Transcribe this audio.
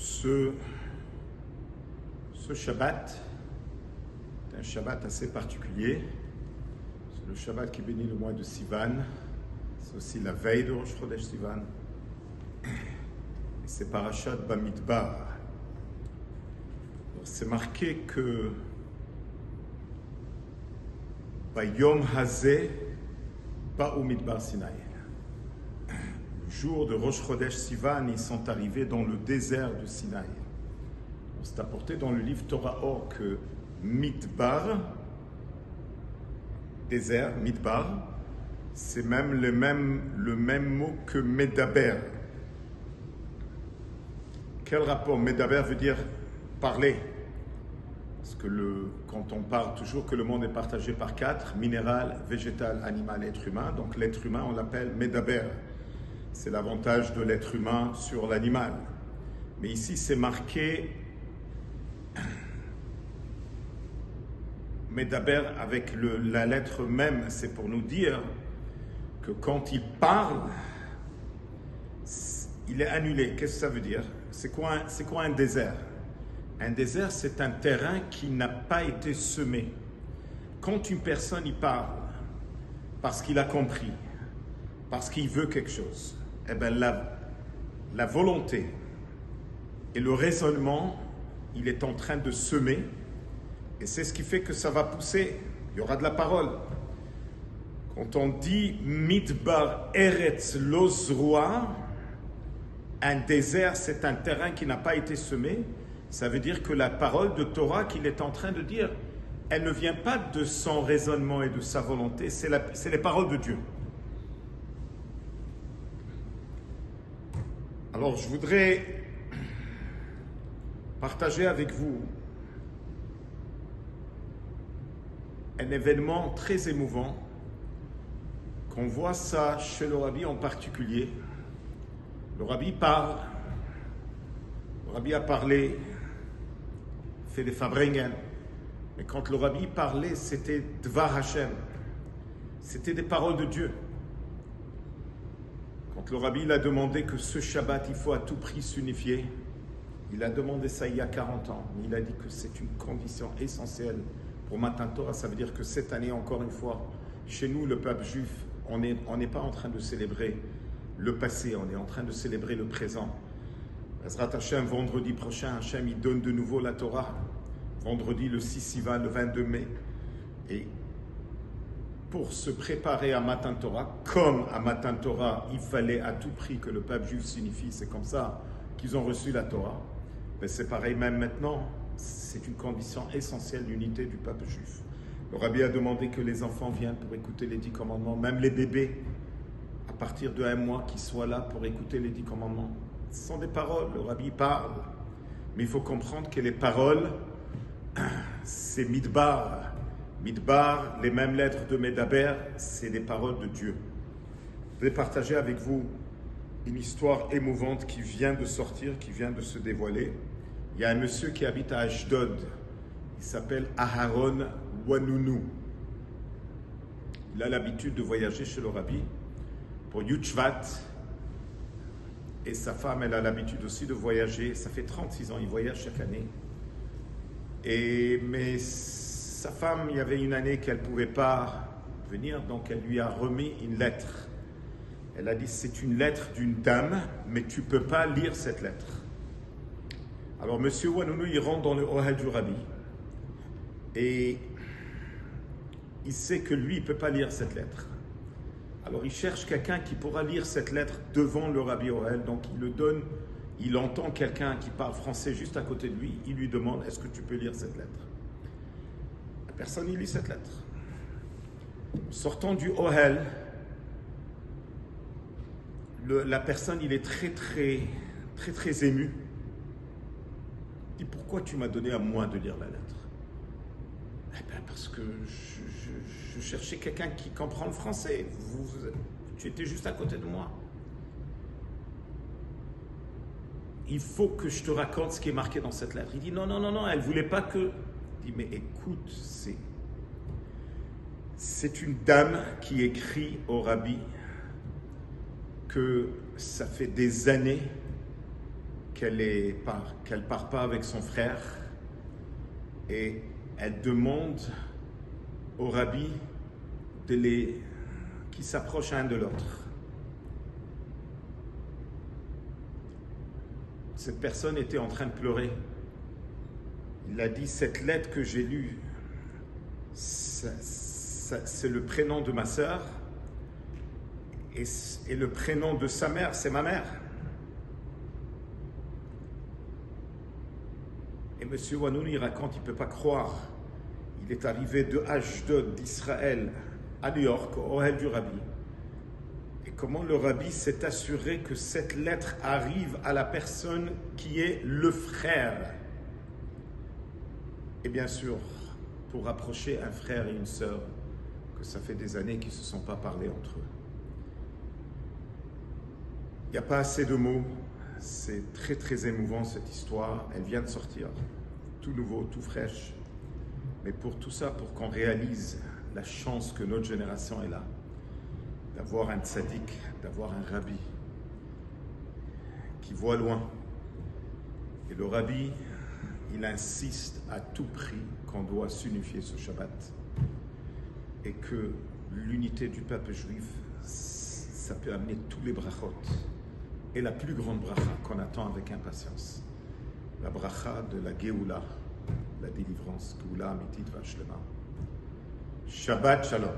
Ce Shabbat est un Shabbat assez particulier. C'est le Shabbat qui bénit le mois de Sivan. C'est aussi la veille de Rosh Chodesh Sivan. Et c'est Parashat Bamidbar. C'est marqué que Bayom Hazeh Ba'u Midbar Sinaï. Le jour de Rosh Chodesh Sivan, ils sont arrivés dans le désert de Sinaï. C'est apporté dans le livre Torah Or que Midbar, désert, Midbar, c'est même le même mot que Medaber. Quel rapport? Medaber veut dire parler. Parce que quand on parle toujours que le monde est partagé par quatre, minéral, végétal, animal, être humain, donc l'être humain on l'appelle Medaber. C'est l'avantage de l'être humain sur l'animal. Mais ici c'est marqué Medaber avec la lettre même, c'est pour nous dire que quand il parle, il est annulé. Qu'est-ce que ça veut dire? C'est quoi un désert? Un désert, c'est un terrain qui n'a pas été semé. Quand une personne y parle, parce qu'il a compris, parce qu'il veut quelque chose, eh bien la volonté et le raisonnement, il est en train de semer, et c'est ce qui fait que ça va pousser. Il y aura de la parole. Quand on dit Midbar Eretz Lozroa, un désert, c'est un terrain qui n'a pas été semé, ça veut dire que la parole de Torah qu'il est en train de dire, elle ne vient pas de son raisonnement et de sa volonté, c'est les paroles de Dieu. Alors je voudrais partager avec vous un événement très émouvant, qu'on voit ça chez le Rabbi en particulier. Le Rabbi parle, le Rabbi a parlé, fait des Fabringen, mais quand le Rabbi parlait, c'était Dvar Hashem, c'était des paroles de Dieu. Quand le Rabbi il a demandé que ce Shabbat, il faut à tout prix s'unifier, il a demandé ça il y a 40 ans, mais il a dit que c'est une condition essentielle pour Matan Torah. Ça veut dire que cette année, encore une fois, chez nous, le peuple juif, on n'est pas en train de célébrer le passé, on est en train de célébrer le présent. Ezrat Hashem, vendredi prochain, Hashem, il donne de nouveau la Torah. Vendredi, le 6 Sivan, le 22 mai. Et pour se préparer à Matan Torah, comme à Matan Torah, il fallait à tout prix que le peuple juif s'unifie, c'est comme ça qu'ils ont reçu la Torah. Mais c'est pareil même maintenant, c'est une condition essentielle d'unité du peuple juif. Le Rabbi a demandé que les enfants viennent pour écouter les 10 commandements, même les bébés, à partir de 1 mois, qu'ils soient là pour écouter les 10 commandements. Ce sont des paroles, le Rabbi parle, mais il faut comprendre que les paroles, c'est Midbar. Midbar, les mêmes lettres de Medaber, c'est les paroles de Dieu. Je vais partager avec vous une histoire émouvante qui vient de sortir, qui vient de se dévoiler. Il y a un monsieur qui habite à Ashdod, il s'appelle Aharon Wanunu. Il a l'habitude de voyager chez le Rabbi pour Yutshvat, et sa femme, elle a l'habitude aussi de voyager. Ça fait 36 ans, il voyage chaque année. Mais sa femme, il y avait une année qu'elle ne pouvait pas venir, donc elle lui a remis une lettre. Elle a dit, c'est une lettre d'une dame, mais tu ne peux pas lire cette lettre. Alors, M. Wanunu, il rentre dans le Ohel du Rabbi, et il sait que lui, il ne peut pas lire cette lettre. Alors, il cherche quelqu'un qui pourra lire cette lettre devant le Rabbi Ohel, donc il le donne, il entend quelqu'un qui parle français juste à côté de lui, il lui demande, est-ce que tu peux lire cette lettre? La personne, il lit cette lettre. Sortant du Ohel, la personne, il est très ému. Il dit, pourquoi tu m'as donné à moi de lire la lettre? Eh bien, parce que je cherchais quelqu'un qui comprend le français. Tu étais juste à côté de moi. Il faut que je te raconte ce qui est marqué dans cette lettre. Il dit, non, elle ne voulait pas que... Il dit, mais écoute, c'est une dame qui écrit au Rabbi que ça fait des années qu'elle part pas avec son frère et elle demande au rabbi qui s'approchent l'un de l'autre. Cette personne était en train de pleurer. Il a dit, cette lettre que j'ai lue, c'est le prénom de ma sœur et le prénom de sa mère, c'est ma mère. Et M. Wanoun, il raconte, il ne peut pas croire. Il est arrivé de Ashdod, d'Israël, à New York, au Ohel du Rabbi. Et comment le Rabbi s'est assuré que cette lettre arrive à la personne qui est le frère. Et bien sûr, pour rapprocher un frère et une sœur, que ça fait des années qu'ils ne se sont pas parlé entre eux. Il n'y a pas assez de mots. C'est très très émouvant cette histoire. Elle vient de sortir, tout nouveau, tout fraîche. Mais pour tout ça, pour qu'on réalise la chance que notre génération est là, d'avoir un tzaddik, d'avoir un rabbi qui voit loin. Et le rabbi, il insiste à tout prix qu'on doit s'unifier ce Shabbat et que l'unité du peuple juif, ça peut amener tous les brachot. Et la plus grande bracha qu'on attend avec impatience, la bracha de la Géoula, la délivrance, Géoula Amitit Vashlema. Shabbat Shalom.